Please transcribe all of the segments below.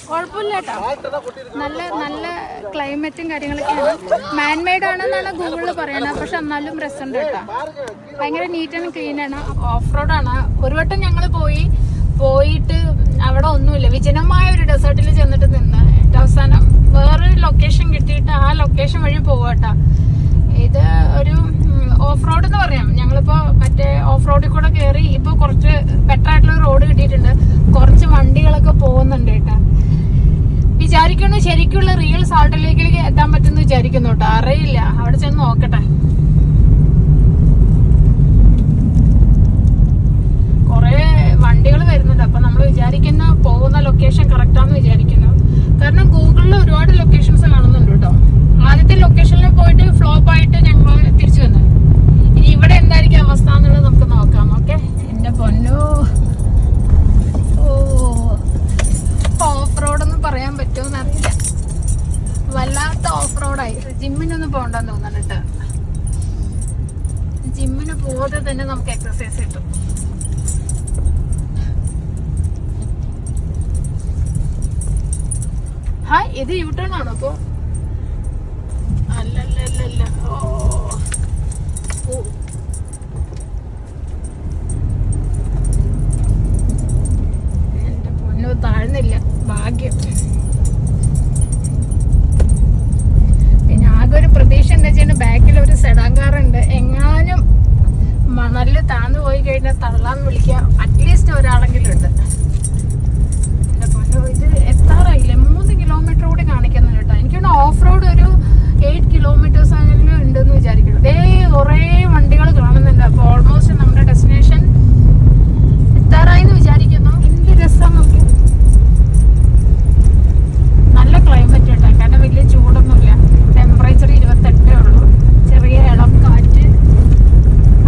കുഴപ്പമില്ല കേട്ടോ, നല്ല നല്ല ക്ലൈമറ്റും കാര്യങ്ങളൊക്കെയാണ്. മാൻമെയ്ഡ് ആണെന്നാണ് ഗൂഗിളിൽ പറയണത്, പക്ഷെ എന്നാലും രസമുണ്ട് കേട്ടോ. ഭയങ്കര നീറ്റ് ആൻഡ് ക്ലീൻ ആണ്. ഓഫ് റോഡാണ്. ഒരു വട്ടം ഞങ്ങൾ പോയിട്ട് അവിടെ ഒന്നുമില്ല, വിജനമായ ഒരു ഡെസേർട്ടിൽ ചെന്നിട്ട് നിന്ന് അവസാനം വേറൊരു ലൊക്കേഷൻ കിട്ടിയിട്ട് ആ ലൊക്കേഷൻ വഴി പോവാട്ടോ. ഇത് ഒരു ഓഫ് റോഡ് എന്ന് പറയാം. ഞങ്ങളിപ്പോ മറ്റേ ഓഫ് റോഡിൽ കൂടെ കയറി ഇപ്പൊ കുറച്ച് ബെറ്റർ ആയിട്ടുള്ള റോഡ് കിട്ടിയിട്ടുണ്ട്. കുറച്ച് വണ്ടികളൊക്കെ പോകുന്നുണ്ട് കേട്ടോ. വിചാരിക്കുന്നു ശരിക്കുള്ള റിയൽ സാൾട്ട് ലേക്കിലേക്ക് എത്താൻ പറ്റുമെന്ന് വിചാരിക്കുന്നു കേട്ടോ. അറിയില്ല, അവിടെ ചെന്ന് നോക്കട്ടെ. കുറെ വണ്ടികൾ വരുന്നുണ്ട്. അപ്പൊ നമ്മൾ വിചാരിക്കുന്ന പോകുന്ന ലൊക്കേഷൻ കറക്റ്റാന്ന് വിചാരിക്കുന്നു. കാരണം ഗൂഗിളിൽ ഒരുപാട് ലൊക്കേഷൻസ് കാണുന്നുണ്ട് കേട്ടോ. ആദ്യത്തെ ലൊക്കേഷനിൽ പോയിട്ട് ഫ്ലോപ്പ് ആയിട്ട് ഞങ്ങൾ തിരിച്ചു വന്നു. ഇനി ഇവിടെ എന്തായിരിക്കും അവസ്ഥ എന്നുള്ളത് നമുക്ക് നോക്കാം. ഓക്കെ, എന്റെ പൊന്നോ, ഓഫ് റോഡൊന്നും പറയാൻ പറ്റുമെന്ന് അറിയില്ല. വല്ലാത്ത ഓഫ് റോഡായി. ജിമ്മിനൊന്നും പോകണ്ടെന്ന് തോന്നുന്നു കേട്ടോ. ജിമ്മിന് പോകാതെ തന്നെ നമുക്ക് എക്സസൈസ് കിട്ടും. ഹായ്, ഇത് യൂട്ടേൺ ആണോ? അപ്പൊ അല്ലല്ലല്ല. എന്റെ പൊന്നോ, താഴ്ന്നില്ല, ഭാഗ്യം. പിന്നെ ആകെ ഒരു പ്രതീക്ഷ എന്താ വെച്ചാൽ ബാക്കിൽ ഒരു സെഡാൻ കാറുണ്ട്. എങ്ങാനും മണലില് താന്നു പോയി കഴിഞ്ഞാൽ തള്ളാന്ന് വിളിക്കാം. അറ്റ്ലീസ്റ്റ് ഒരാളെങ്കിലും ഉണ്ട്. എന്റെ പൊന്നോ, ഇത് എത്താറായില്ലേ? 3 കിലോമീറ്റർ കൂടി കാണിക്കുന്നുണ്ട് കേട്ടോ. എനിക്കൊന്ന് ഓഫ് റോഡ് ഒരു 8 കിലോമീറ്റേഴ്സ് ആണെങ്കിലും ഉണ്ടെന്ന് വിചാരിക്കുന്നു. കുറേ വണ്ടികൾ കാണുന്നുണ്ട്. അപ്പൊ ഓൾമോസ്റ്റ് നമ്മുടെ ഡെസ്റ്റിനേഷൻ എത്താറായിന്ന് വിചാരിക്കുന്നു. എന്ത് രസം നോക്കി. നല്ല ക്ലൈമറ്റ് കേട്ടോ. കാരണം വലിയ ചൂടൊന്നുമില്ല. ടെമ്പറേച്ചർ 28 ഉള്ളൂ. ചെറിയ ഇളം കാറ്റ്.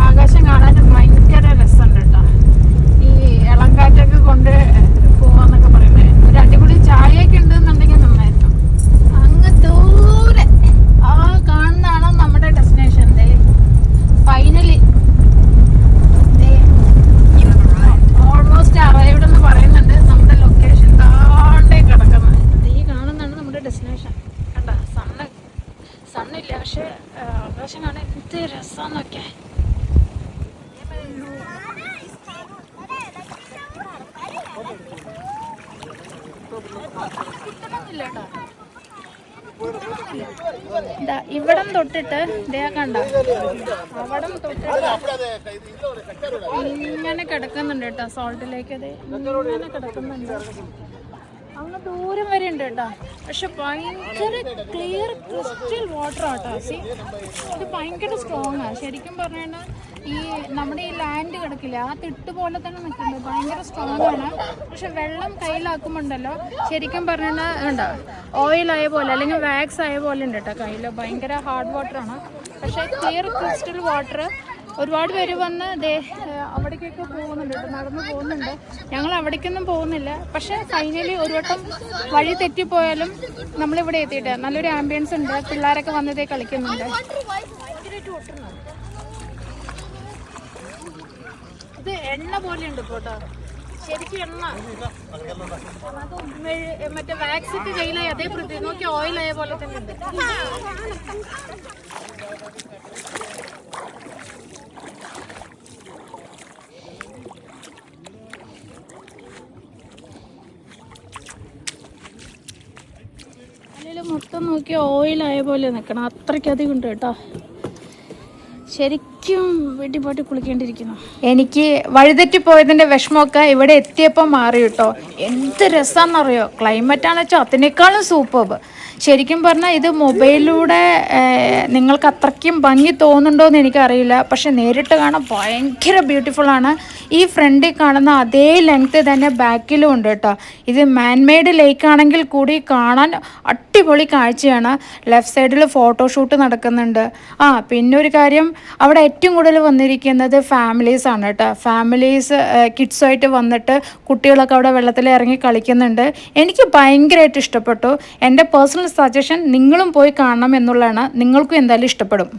ആകാശം കാണാൻ ഭയങ്കര രസമുണ്ട് കേട്ടോ. ഈ ഇളം കാറ്റൊക്കെ കൊണ്ട് പോവാന്നൊക്കെ പറയുന്നത്. ഒരു അടിപൊളി ചായയൊക്കെ ഉണ്ടെന്നുണ്ടെങ്കിൽ നന്നായിരുന്നു. അങ്ങ് ദൂരെ ആ കാണുന്നതാണ് നമ്മുടെ ഡെസ്റ്റിനേഷൻ. ഫൈനലി ഓൾമോസ്റ്റ് അറൈവ്ഡ് എന്ന് പറയുന്നുണ്ട്. നമ്മുടെ ലൊക്കേഷൻ താണ്ടേ കിടക്കുന്നത്. ഈ കാണുന്നതാണ് നമ്മുടെ ഡെസ്റ്റിനേഷൻ. കണ്ട, സണ്ണില്ല, പക്ഷെ ആകാശം കാണാൻ എന്ത് രസാന്നൊക്കെ. ഇവിടം തൊട്ടിട്ട് കണ്ട, അവിടം തൊട്ടിട്ട് ഇങ്ങനെ കിടക്കുന്നുണ്ട് കേട്ടോ. സോൾട്ടിലേക്ക് ഇങ്ങനെ കിടക്കുന്നുണ്ട്. അങ്ങ് ദൂരം വരെ ഉണ്ട് കേട്ടോ. പക്ഷെ ഭയങ്കര ക്ലിയർ ക്രിസ്റ്റൽ വാട്ടർ ആട്ടോ. ഇത് ഭയങ്കര സ്ട്രോങ് ആണ്. ശരിക്കും പറഞ്ഞാൽ ഈ നമ്മുടെ ഈ ലാൻഡ് കിടക്കില്ല, ആ തിട്ട് പോലെ തന്നെ നിൽക്കുന്നത്. ഭയങ്കര സ്ട്രോങ് ആണ്. പക്ഷെ വെള്ളം കയ്യിലാക്കുമ്പോണ്ടല്ലോ ശരിക്കും പറഞ്ഞാൽ ഉണ്ടോ ഓയിലായ പോലെ അല്ലെങ്കിൽ വാക്സ് ആയ പോലെ ഉണ്ട് കേട്ടോ കയ്യിൽ. ഭയങ്കര ഹാർഡ് വാട്ടർ ആണ്. പക്ഷെ ക്ലിയർ ക്രിസ്റ്റൽ വാട്ടർ. ഒരുപാട് പേര് വന്ന് അവിടേക്കൊക്കെ പോകുന്നുണ്ട് കേട്ടോ, നടന്നു പോകുന്നുണ്ട്. ഞങ്ങൾ അവിടേക്കൊന്നും പോകുന്നില്ല. പക്ഷെ ഫൈനലി ഒരു വട്ടം വഴി തെറ്റിപ്പോയാലും നമ്മളിവിടെ എത്തിയിട്ട് നല്ലൊരു ആംബിയൻസ് ഉണ്ട്. പിള്ളേരൊക്കെ വന്നതേ കളിക്കുന്നുണ്ട്. ഇത് എണ്ണ പോലെയുണ്ട് കേട്ടോ, ശരിക്കും എണ്ണ. അത് മറ്റേ വാക്സിറ്റ് കയ്യിലായി അതേ പ്രതി നോക്കി ഓയിലായ പോലെ തന്നെ ഉണ്ട്. മൊത്തം നോക്കി ഓയിലായ പോലെ നിൽക്കണം. അത്രയ്ക്കധികം ഉണ്ട് കേട്ടോ. ശരിക്കും വെടിപാട്ടി കുളിക്കേണ്ടിയിരിക്കുന്നു. എനിക്ക് വഴിതെറ്റിപ്പോയതിൻ്റെ വിഷമമൊക്കെ ഇവിടെ എത്തിയപ്പോൾ മാറി കേട്ടോ. എന്ത് രസമാണെന്നറിയോ, ക്ലൈമറ്റാണെന്ന് വെച്ചാൽ അതിനേക്കാളും സൂപ്പർബ്. ശരിക്കും പറഞ്ഞാൽ ഇത് മൊബൈലിലൂടെ നിങ്ങൾക്ക് അത്രയ്ക്കും ഭംഗി തോന്നുന്നുണ്ടോയെന്ന് എനിക്കറിയില്ല. പക്ഷെ നേരിട്ട് കാണാൻ ഭയങ്കര ബ്യൂട്ടിഫുള്ളാണ്. ഈ ഫ്രണ്ടിൽ കാണുന്ന അതേ ലെങ്ത്ത് തന്നെ ബാക്കിലും ഉണ്ട് കേട്ടോ. ഇത് മാൻമെയ്ഡ് ലേക്ക് ആണെങ്കിൽ കൂടി കാണാൻ അടിപൊളി കാഴ്ചയാണ്. ലെഫ്റ്റ് സൈഡിൽ ഫോട്ടോഷൂട്ട് നടക്കുന്നുണ്ട്. പിന്നെ ഒരു കാര്യം, അവിടെ ഏറ്റവും കൂടുതൽ വന്നിരിക്കുന്നത് ഫാമിലീസാണ് കേട്ടോ. ഫാമിലീസ് കിഡ്സുമായിട്ട് വന്നിട്ട് കുട്ടികളൊക്കെ അവിടെ വെള്ളത്തിൽ ഇറങ്ങി കളിക്കുന്നുണ്ട്. എനിക്ക് ഭയങ്കരമായിട്ട് ഇഷ്ടപ്പെട്ടു. എൻ്റെ പേഴ്സണൽ സജഷൻ നിങ്ങളും പോയി കാണണം എന്നുള്ളതാണ്. നിങ്ങൾക്കും എന്തായാലും ഇഷ്ടപ്പെടും.